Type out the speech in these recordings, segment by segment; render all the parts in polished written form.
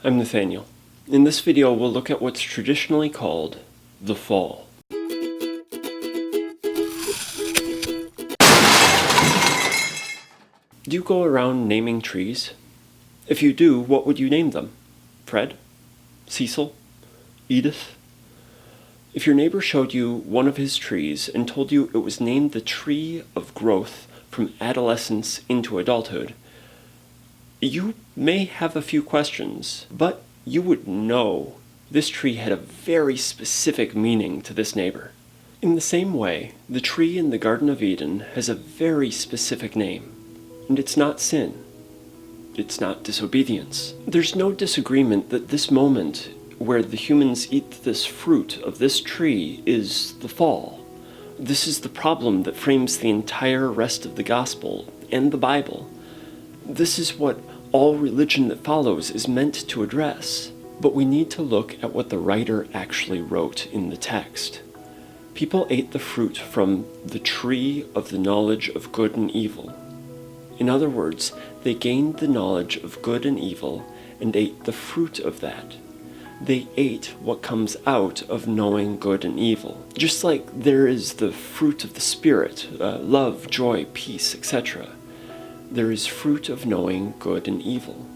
I'm Nathaniel. In this video, we'll look at what's traditionally called the fall. Do you go around naming trees? If you do, what would you name them? Fred? Cecil? Edith? If your neighbor showed you one of his trees and told you it was named the tree of growth from adolescence into adulthood, you may have a few questions, but you would know this tree had a very specific meaning to this neighbor. In the same way, the tree in the Garden of Eden has a very specific name, and it's not sin. It's not disobedience. There's no disagreement that this moment where the humans eat this fruit of this tree is the fall. This is the problem that frames the entire rest of the gospel and the Bible. This is what all religion that follows is meant to address. But we need to look at what the writer actually wrote in the text. People ate the fruit from the tree of the knowledge of good and evil. In other words, they gained the knowledge of good and evil and ate the fruit of that. They ate what comes out of knowing good and evil. Just like there is the fruit of the Spirit, love, joy, peace, etc. There is fruit of knowing good and evil.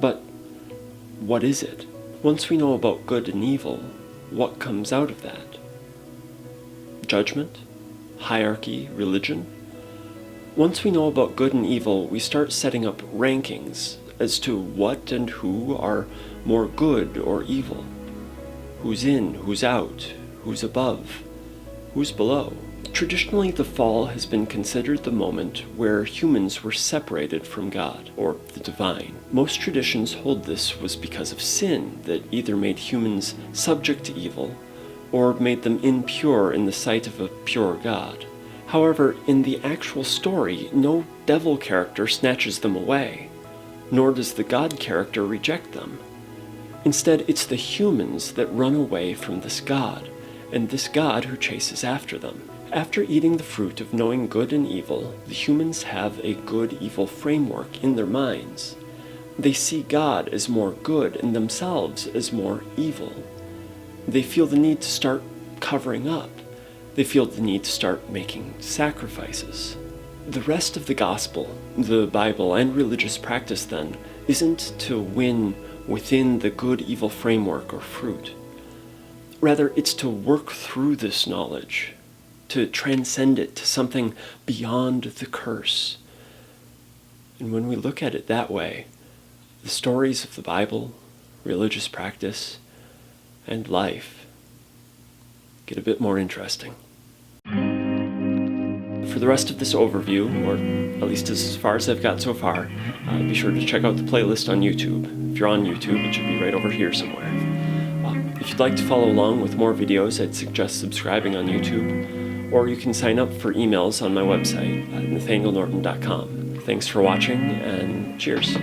But what is it? Once we know about good and evil, what comes out of that? Judgment? Hierarchy? Religion? Once we know about good and evil, we start setting up rankings as to what and who are more good or evil. Who's in, who's out, who's above, who's below. Traditionally, the fall has been considered the moment where humans were separated from God, or the divine. Most traditions hold this was because of sin that either made humans subject to evil, or made them impure in the sight of a pure God. However, in the actual story, no devil character snatches them away, nor does the God character reject them. Instead, it's the humans that run away from this God, and this God who chases after them. After eating the fruit of knowing good and evil, the humans have a good-evil framework in their minds. They see God as more good and themselves as more evil. They feel the need to start covering up. They feel the need to start making sacrifices. The rest of the gospel, the Bible, and religious practice, then, isn't to win within the good-evil framework or fruit. Rather, it's to work through this knowledge, to transcend it to something beyond the curse. And when we look at it that way, the stories of the Bible, religious practice, and life get a bit more interesting. For the rest of this overview, or at least as far as I've got so far, be sure to check out the playlist on YouTube. If you're on YouTube, it should be right over here somewhere. If you'd like to follow along with more videos, I'd suggest subscribing on YouTube, or you can sign up for emails on my website at nathanielnorton.com. Thanks for watching, and cheers.